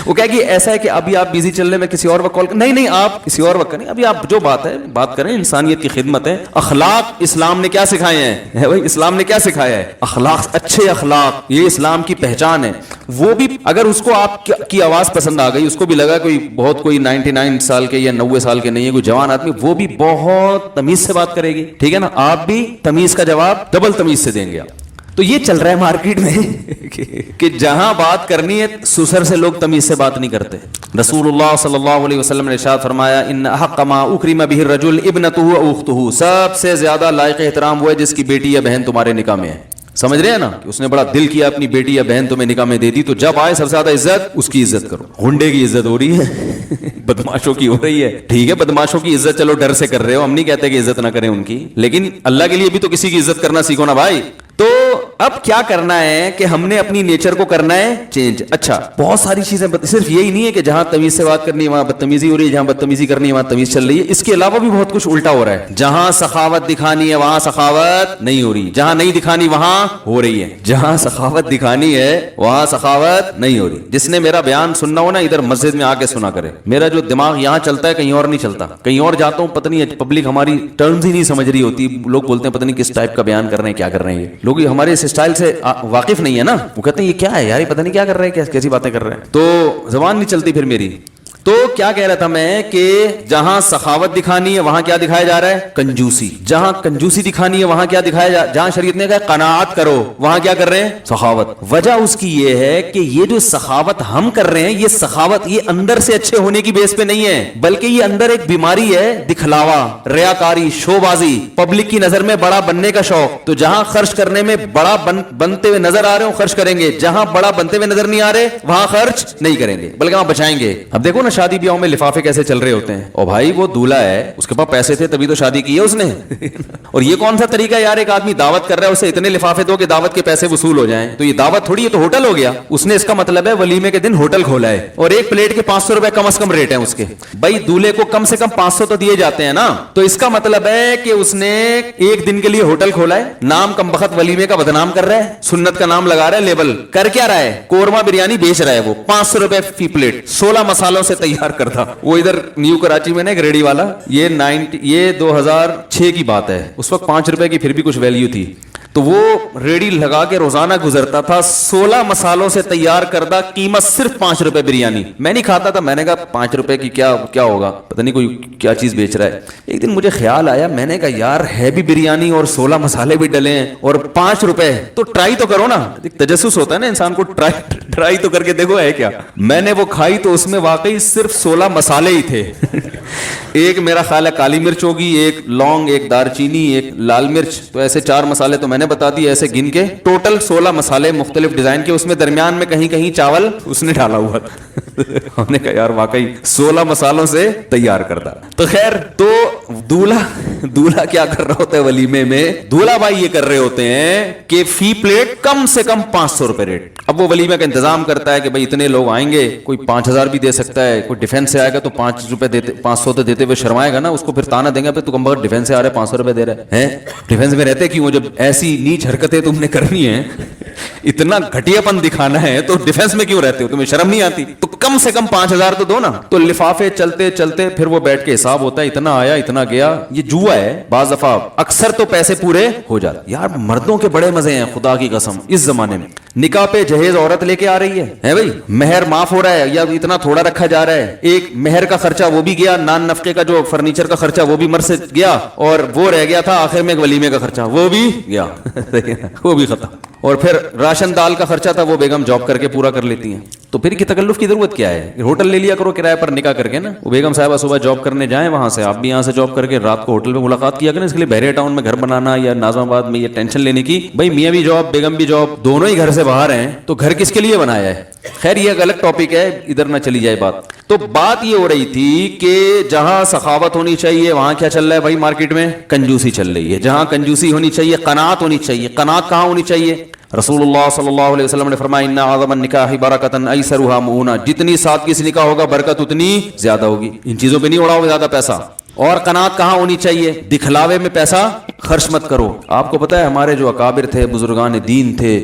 वो क्या कि ऐसा है कि अभी आप बिजी चल रहे, मैं किसी और वक्त कॉल, नहीं नहीं आप किसी और वक्त नहीं, अभी आप जो बात है बात करें, इंसानियत की खिदमत है। अखलाक इस्लाम ने क्या सिखाए हैं भाई, इस्लाम ने क्या सिखाया है, अखलाक, अच्छे अखलाक, ये इस्लाम की पहचान है। वो भी अगर उसको आपकी आवाज पसंद आ गई, उसको भी लगा कोई 99 साल के या 90 साल के नहीं है, कोई जवान आदमी, वो भी बहुत तमीज से बात करेगी, ठीक है ना, आप भी तमीज का जवाब डबल तमीज से देंगे आप। तो ये चल रहा है मार्केट में कि जहां बात करनी है सुसर से लोग तमीज से बात नहीं करते। रसूलुल्लाह सल्लल्लाहु अलैहि वसल्लम ने इरशाद फरमाया, इन्न अहक्क मा उक्रिम बिहि रजुल इब्नतुहु व उख्तुहु, सबसे ज्यादा लायक एहतराम वो है जिसकी बेटी या बहन तुम्हारे निकाह में है। समझ रहे हैं ना कि उसने बड़ा दिल किया अपनी बेटी या बहन तुम्हें निकाह में दे दी, तो जब आए सबसे ज्यादा इज्जत उसकी इज्जत करो। गुंडे की इज्जत हो रही है बदमाशों की हो रही है, ठीक है, बदमाशों की इज्जत चलो डर से कर रहे हो, हम नहीं कहते कि इज्जत ना करें उनकी, लेकिन अल्लाह के लिए भी तो किसी की इज्जत करना सीखो ना भाई। तो اب کیا کرنا ہے کہ ہم نے اپنی نیچر کو کرنا ہے چینج. اچھا بہت ساری چیزیں, صرف یہی نہیں ہے کہ جہاں تمیز سے بات کرنی ہے وہاں بدتمیزی ہو رہی ہے, جہاں بدتمیزی کرنی ہے وہاں تمیز چل رہی ہے. اس کے علاوہ بھی بہت کچھ الٹا ہو رہا ہے. جہاں سخاوت دکھانی ہے وہاں سخاوت نہیں ہو رہی, جہاں نہیں دکھانی وہاں ہو رہی ہے. جہاں سخاوت دکھانی ہے وہاں سخاوت نہیں ہو رہی. جس نے میرا بیان سننا ہو نا ادھر مسجد میں آ کے سنا کرے. میرا جو دماغ یہاں چلتا ہے کہیں اور نہیں چلتا. کہیں اور جاتا ہوں پتہ نہیں پبلک ہماری ٹرمز ہی نہیں سمجھ رہی ہوتی. لوگ بولتے ہیں پتہ نہیں کس ٹائپ کا بیان کر رہے ہیں, کیا کر رہے ہیں. یہ لوگ ہمارے اس اسٹائل سے واقف نہیں ہے نا, وہ کہتے ہیں یہ کیا ہے یار, یہ پتہ نہیں کیا کر رہے ہیں, کیسی باتیں کر رہے ہیں. تو زبان نہیں چلتی پھر میری. تو کیا کہہ رہا تھا میں کہ جہاں سخاوت دکھانی ہے وہاں کیا دکھایا جا رہا ہے, کنجوسی. جہاں کنجوسی دکھانی ہے وہاں کیا دکھایا جہاں شریعت نے کہا قناعت کرو وہاں کیا کر رہے ہیں, سخاوت. وجہ اس کی یہ ہے کہ یہ جو سخاوت ہم کر رہے ہیں, یہ سخاوت یہ اندر سے اچھے ہونے کی بیس پہ نہیں ہے, بلکہ یہ اندر ایک بیماری ہے, دکھلاوا, ریاکاری, شو بازی, پبلک کی نظر میں بڑا بننے کا شوق. تو جہاں خرچ کرنے میں بڑا بنتے ہوئے نظر آ رہے ہوں خرچ کریں گے, جہاں بڑا بنتے ہوئے نظر نہیں آ رہے وہاں خرچ نہیں کریں گے بلکہ وہاں بچائیں گے. اب دیکھو نا شادی بیاہوں میں لفافے کیسے چل رہے ہوتے ہیں. اور بھائی وہ دولہا ہے, اس کے پاس پیسے تھے تبھی تو شادی کی ہے اس نے. اور یہ کون سا طریقہ یار, ایک آدمی دعوت کر رہا ہے اسے اتنے لفافے دو کہ دعوت کے پیسے وصول ہو جائیں. تو یہ دعوت تھوڑی ہے, تو ہوٹل ہو گیا. اس نے اس کا مطلب ہے ولیمے کے دن ہوٹل کھولا ہے اور ایک پلیٹ کے 500 روپے کم از کم ریٹ ہیں اس کے. بھائی دولہے کو کم سے کم 500 تو دیے جاتے ہیں نا. تو اس کا مطلب ہے کہ اس نے ایک دن کے لیے ہوٹل کھولا ہے, نام کم بخت ولیمے کا بدنام کر رہا ہے, سنت کا نام لگا رہا ہے, لیبل کر کیا رہا ہے, قورمہ بریانی بیچ رہا ہے. وہ 500 روپے فی پلیٹ 16 مسالوں سے تیار کرتا. وہ ادھر نیو کراچی میں نا ایک ریڑی والا, یہ 2006 کی بات ہے, اس وقت 5 روپے کی پھر بھی کچھ ویلیو تھی. تو وہ ریڑی لگا کے روزانہ گزرتا تھا, 16 مسالوں سے تیار کردہ, قیمت صرف 5 روپے بریانی. میں نہیں کھاتا تھا, میں نے کہا 5 روپے کی کیا ہوگا, پتہ نہیں کوئی کیا چیز بیچ رہا ہے. ایک دن مجھے خیال آیا, میں نے کہا یار ہے بھی بریانی اور 16 مسالے بھی ڈلے ہیں اور 5 روپے, تو ٹرائی تو کرو نا. ایک تجسس ہوتا ہے نا انسان کو, ٹرائی تو کر کے دیکھو ہے کیا. میں نے وہ کھائی تو اس میں واقعی صرف 16 مسالے ہی تھے. ایک میرا خیال ہے کالی مرچ ہوگی, ایک لونگ, ایک دار چینی, ایک لال مرچ, تو ایسے 4 مسالے تو میں نے بتا دی ایسے گن کے. ٹوٹل 16 مسالے مختلف ڈیزائن کے, اس میں درمیان میں کہیں کہیں چاول اس نے ڈالا ہوا تھا. ہم نے کہا یار واقعی 16 مسالوں سے تیار کرتا. تو خیر, تو دولہا کیا کر رہا ہوتا ہے ولیمے میں, دولہا بھائی یہ کر رہے ہوتے ہیں کہ فی پلیٹ کم سے کم 500 روپے ریٹ. اب وہ ولیمے کا انتظام کرتا ہے کہ بھائی اتنے لوگ آئیں گے, کوئی 5000 بھی دے سکتا ہے, کوئی ڈیفینس سے آئے گا تو 5 روپے دیتے, 500 تو دیتے ہوئے شرمائے گا نا, اس کو پھر تانا دیں گے تو کم بخت ڈیفینس سے آ رہے 500 روپے دے رہے ہیں. ڈیفینس میں رہتے کیوں, جب ایسی نیچ حرکتیں تم نے کرنی ہے, اتنا گھٹیا پن دکھانا ہے, تو ڈیفینس میں کیوں رہتے ہو, تمہیں شرم نہیں آتی؟ تو کم سے کم 5000 تو دو نا. تو لفافے چلتے چلتے پھر وہ بیٹھ کے حساب ہوتا ہے, اتنا آیا اتنا گیا. یہ جوا ہے, بعض دفعہ اکثر تو پیسے پورے ہو جاتے. یار مردوں کے بڑے مزے ہیں خدا کی قسم اس زمانے میں. نکاح پہ جہیز عورت لے کے آ رہی ہے بھائی, مہر معاف ہو رہا ہے یا اتنا تھوڑا رکھا جا رہا ہے, ایک مہر کا خرچہ وہ بھی گیا, نان نفقے کا جو فرنیچر کا خرچہ وہ بھی مر سے گیا, اور وہ رہ گیا تھا آخر میں ولیمے کا خرچہ, وہ بھی گیا. وہ بھی ختم. اور پھر راشن دال کا خرچہ تھا وہ بیگم جاب کر کے پورا کر لیتی ہیں. تو پھر کی تکلف کی ضرورت کیا ہے, ہوٹل لے لیا کرو کرایہ پر نکاح کر کے نا. وہ بیگم صاحبہ صبح جاب کرنے جائیں وہاں سے, آپ بھی یہاں سے جاب کر کے رات کو ہوٹل میں ملاقات کیا کریں. اس کے لیے بحریہ ٹاؤن میں گھر بنانا یا ناظم آباد میں یہ ٹینشن لینے کی, بھائی میاں بھی جاب بیگم بھی جاب, دونوں ہی گھر سے باہر ہیں, تو گھر کس کے لیے بنایا ہے. خیر یہ ایک الگ ٹاپک ہے, ادھر نہ چلی جائے بات. تو بات یہ ہو رہی تھی کہ جہاں سخاوت ہونی چاہیے وہاں کیا چل رہا ہے بھائی, مارکیٹ میں کنجوسی چل رہی ہے. جہاں کنجوسی ہونی چاہیے قناعت ہونی چاہیے. قناعت کہاں ہونی چاہیے؟ رسول اللہ صلی اللہ علیہ وسلم نے فرمایا ان اعظم النکاح برکۃ ایسرھا مؤونہ, جتنی سادگی سے نکاح ہوگا برکت اتنی زیادہ ہوگی. ان چیزوں پہ نہیں اڑاؤ گے زیادہ پیسہ. اور قناعت کہاں ہونی چاہیے؟ دکھلاوے میں پیسہ خرچ مت کرو. آپ کو پتا ہے ہمارے جو اکابر تھے, بزرگان دین تھے,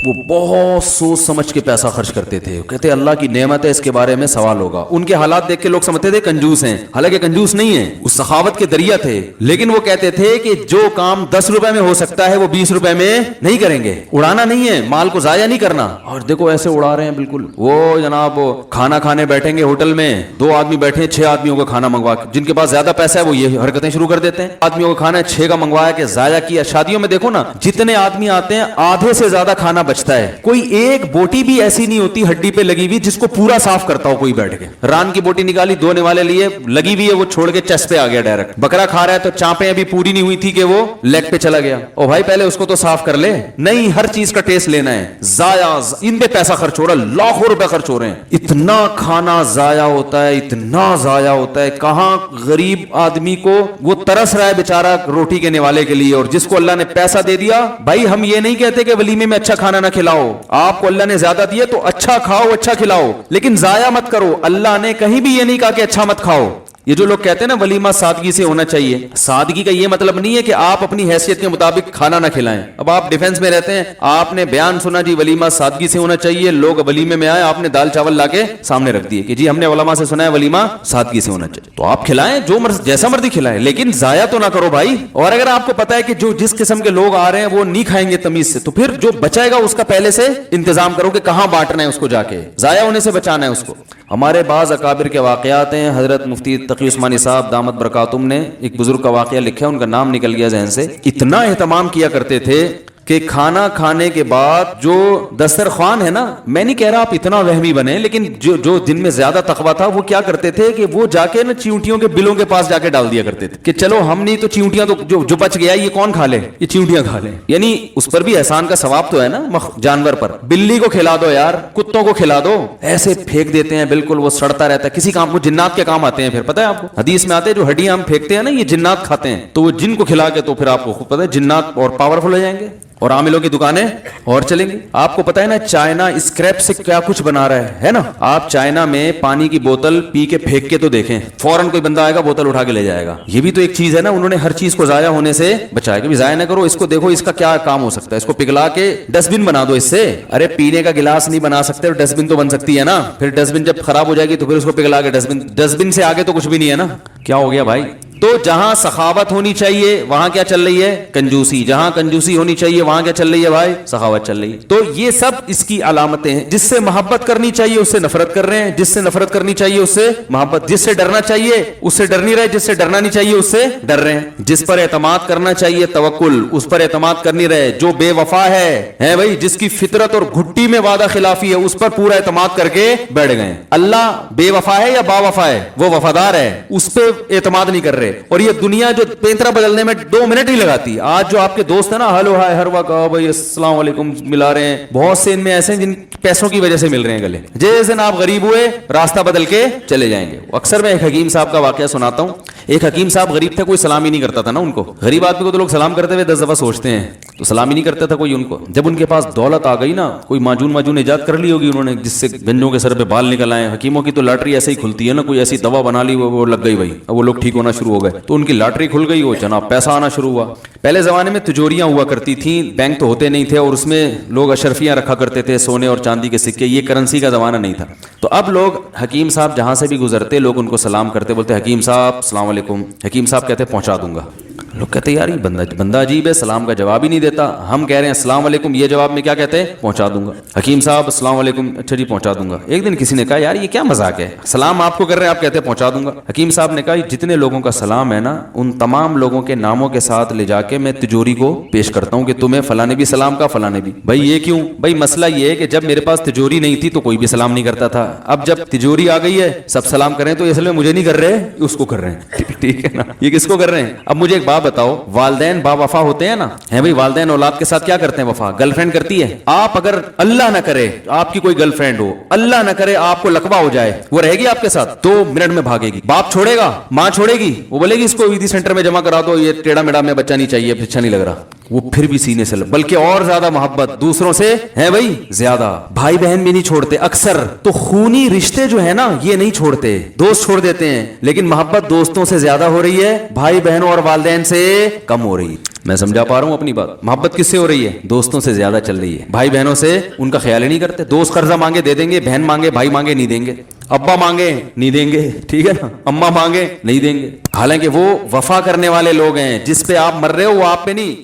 وہ بہت سوچ سمجھ کے پیسہ خرچ کرتے تھے. کہتے اللہ کی نعمت ہے, اس کے بارے میں سوال ہوگا. ان کے حالات دیکھ کے لوگ سمجھتے تھے کنجوس ہیں, حالانکہ کنجوس نہیں ہیں, وہ سخاوت کے دریا تھے. لیکن وہ کہتے تھے کہ جو کام 10 روپے میں ہو سکتا ہے وہ 20 روپے میں نہیں کریں گے. اڑانا نہیں ہے, مال کو ضائع نہیں کرنا. اور دیکھو ایسے اڑا رہے ہیں بالکل. وہ جناب کھانا کھانے بیٹھیں گے ہوٹل میں, 2 آدمی بیٹھے ہیں, 6 آدمیوں کا کھانا منگوا کے, جن کے پاس زیادہ پیسہ ہے وہ یہ حرکتیں شروع کر دیتے ہیں. آدمیوں کا کھانا 6 کا منگوایا کہ ضائع کیا. شادیوں میں دیکھو نا, جتنے آدمی آتے ہیں آدھے سے زیادہ کھانا बचता है, कोई एक बोटी भी ऐसी नहीं होती हड्डी पे लगी हुई जिसको पूरा साफ करता हो कोई बैठ के। रान की बोटी निकाली, धोने वाले लिए लगी हुई है, वो छोड़ के चेस्ट पे आ गया डायरेक्ट। बकरा खा रहा है तो चापे अभी पूरी नहीं हुई थी कि वो लेग पे चला गया। ओ भाई पहले उसको तो साफ कर ले। नहीं, हर चीज का टेस्ट लेना है, जाया इन पे पैसा खर्च हो रहा है, लाखों रुपए खर्च हो रहे हैं, इतना खाना जाया होता है, इतना जाया होता है। कहां गरीब आदमी को वो तरस रहा है बेचारा रोटी के निवाले के लिए, और जिसको अल्लाह ने पैसा दे दिया। भाई हम ये नहीं कहते कि वलीमे में अच्छा खाना ना खिलाओ, आपको अल्लाह ने ज्यादा दिया तो अच्छा खाओ, अच्छा खिलाओ, लेकिन जाया मत करो। अल्लाह ने कहीं भी ये नहीं कहा कि अच्छा मत खाओ। ये जो लोग कहते हैं ना वलीमा सादगी से होना चाहिए, सादगी का ये मतलब नहीं है कि आप अपनी हैसियत के मुताबिक खाना ना खिलाएं। अब आप डिफेंस में रहते हैं, आपने बयान सुना जी वलीमा सादगी से होना चाहिए, लोग वलीमे में आए, आपने दाल चावल लाके सामने रख दिए कि जी हमने उलमा से सुना है वलीमा सादगी से होना चाहिए, तो आप खिलाएं, जो जैसा मर्जी खिलाएं, लेकिन जाया तो ना करो भाई। और अगर आपको पता है कि जो जिस किस्म के लोग आ रहे हैं वो नहीं खाएंगे तमीज से, तो फिर जो बचाएगा उसका पहले से इंतजाम करो कि कहां बांटना है उसको, जाके जाया होने से बचाना है उसको। हमारे बाज अकाबिर के वाकयात हैं, हजरत मुफ्ती तकी उस्मानी साहब दामत बरकातुम ने एक बुजुर्ग का वाकया लिखा है, उनका नाम निकल गया जहन से। इतना एहतमाम किया करते थे कि खाना खाने के बाद जो दस्तरखान है ना, मैं नहीं कह रहा आप इतना वहमी बने, लेकिन जो जिनमें ज्यादा तकवा था वो क्या करते थे कि वो जाके ना चींटियों के बिलों के पास जाके डाल दिया करते थे कि चलो हम नहीं तो चींटियां तो जो बच गया ये कौन खा ले, ये चींटियां खा ले। यानी उस पर भी एहसान का सवाब तो है ना, जानवर पर। बिल्ली को खिला दो यार, कुत्तों को खिला दो, ऐसे फेंक देते हैं बिल्कुल, वो सड़ता रहता है, किसी काम, वो जिन्नात के काम आते हैं फिर, पता है आपको हदीस में आते हैं जो हड्डियां हम फेंकते हैं ना ये जिन्नात खाते हैं, तो वो जिन को खिला के तो फिर आपको खुद पता है जिन्नात और पावरफुल हो जाएंगे और आमिलों की दुकानें और चलेंगी। आपको पता है ना चाइना स्क्रैप से क्या कुछ बना रहा है ना। आप चाइना में पानी की बोतल पी के फेंक के तो देखें, फौरन कोई बंदा आएगा बोतल उठा के ले जाएगा। ये भी तो एक चीज है ना, उन्होंने हर चीज को जाया होने से बचाया कि जाया ना करो, इसको देखो इसका क्या काम हो सकता है, इसको पिघला के डस्टबिन बना दो इससे। अरे पीने का गिलास नहीं बना सकते, डस्टबिन तो बन सकती है ना। फिर डस्टबिन जब खराब हो जाएगी तो फिर उसको पिघला के डस्टबिन से आगे तो कुछ भी नहीं है ना। क्या हो गया भाई? तो जहां सखावत होनी चाहिए वहां क्या चल रही है? कंजूसी। जहां कंजूसी होनी चाहिए वहां क्या चल रही है भाई? सखावत चल रही है। तो ये सब इसकी अलामतें हैं। जिससे मोहब्बत करनी चाहिए उससे नफरत कर रहे हैं, जिससे नफरत करनी चाहिए उससे मोहब्बत, जिससे डरना चाहिए उससे डर नहीं रहे, जिससे डरना नहीं चाहिए उससे डर रहे हैं, जिस पर एतमाद करना चाहिए तवक्कुल उस पर एतमाद करनी रहे, जो बेवफा है भाई, जिसकी फितरत और घुट्टी में वादा खिलाफी है उस पर पूरा एतमाद करके बैठ गए। अल्लाह बेवफा है या बावफा है? वो वफादार है, उस पर एतमाद नहीं कर रहे। और ये दुनिया जो पेंतरा बदलने में 2 मिनट ही लगाती। आज जो आपके दोस्त है ना, हेलो हाय हर वक्त भाई अस्सलाम वालेकुम मिला रहे हैं, बहुत से इनमें ऐसे जिन पैसों की वजह से मिल रहे हैं गले, जिस दिन आप गरीब हुए रास्ता बदल के चले जाएंगे। अक्सर मैं एक हकीम साहब का वाकया सुनाता हूं। एक हकीम साहब गरीब थे, कोई सलाम ही नहीं करता था ना उनको। गरीब आदमी को तो लोग सलाम करते हुए 10 दफा सोचते हैं, तो सलाम ही नहीं करता था कोई उनको। जब उनके पास दौलत आ गई ना, कोई माजून ईजाद कर ली होगी उन्होंने जिससे गंजों के सर पे बाल निकल आए। हकीमों की तो लॉटरी ऐसे ही खुलती है ना, कोई ऐसी दवा बना ली वो लग गई भाई, अब वो लोग ठीक होना शुरू हो गए, तो उनकी लॉटरी खुल गई, वो जनाब पैसा आना शुरू हुआ। पहले जमाने में तिजोरियां हुआ करती थी, बैंक तो होते नहीं थे, और उसमें लोग अशरफियां रखा करते थे, सोने और चांदी के सिक्के, ये करेंसी का जमाना नहीं था। तो अब लोग हकीम साहब जहां से भी गुजरते लोग उनको सलाम करते, बोलते हकीम साहब अस्सलाम वालेकुम। हकीम साहब कहते पहुंचा दूंगा। लोग कहते यार ये बंदा अजीब है, सलाम का जवाब ही नहीं देता। हम कह रहे हैं अस्सलाम वालेकुम, ये जवाब में क्या कहते हैं? पहुंचा दूंगा। हकीम साहब अस्सलाम वालेकुम, अच्छा जी पहुंचा दूंगा। एक दिन किसी ने कहा यार ये क्या मजाक है, सलाम आपको कर रहे हैं आप कहते हैं पहुंचा दूंगा। हकीम साहब ने कहा जितने लोगों का सलाम है ना, उन तमाम लोगों के नामों के साथ ले जाके मैं तिजोरी को पेश करता हूं कि तुम्हें फलाने भी सलाम का, फलाने भी। भाई ये क्यों? भाई मसला ये है कि जब मेरे पास तिजोरी नहीं थी तो कोई भी सलाम नहीं करता था, अब जब तिजोरी आ गई है सब सलाम करें, तो इसलिए मुझे नहीं कर रहे, उसको कर रहे हैं। ठीक है ना, ये किसको कर रहे हैं? अब मुझे एक बात बताओ, वालदैन बावफा होते हैं ना, है भाई, वालदैन औलाद के साथ क्या करते हैं? वफा। गर्लफ्रेंड करती है। आप अगर अल्लाह ना करे आपकी कोई गर्लफ्रेंड हो, अल्लाह ना करे आपको लकवा हो जाए, वो रहेगी आपके साथ? 2 मिनट में भागेगी। बाप छोड़ेगा? माँ छोड़ेगी? वो बोलेगी इसको ईदी सेंटर में जमा करा दो, ये टेढ़ा मेढ़ा में बच्चा नहीं चाहिए, अच्छा नहीं लग रहा। वो फिर भी सीने से बल्कि और ज्यादा मोहब्बत दूसरों से है भाई, ज्यादा। भाई बहन भी नहीं छोड़ते अक्सर, तो खूनी रिश्ते जो है ना ये नहीं छोड़ते, दोस्त छोड़ देते हैं, लेकिन मोहब्बत दोस्तों से ज्यादा हो रही है, भाई बहनों और वालिदैन से कम हो रही है। मैं समझा पा रहा हूं अपनी बात? मोहब्बत किससे हो रही है? दोस्तों से ज्यादा चल रही है। भाई बहनों से उनका ख्याल ही नहीं करते। दोस्त कर्जा मांगे दे देंगे, बहन मांगे भाई मांगे नहीं देंगे, अब्बा मांगे नहीं देंगे, ठीक है ना, अम्मा मांगे नहीं देंगे। हालांकि वो वफा करने वाले लोग हैं, जिस पे आप मर रहे हो वो आप पे नहीं।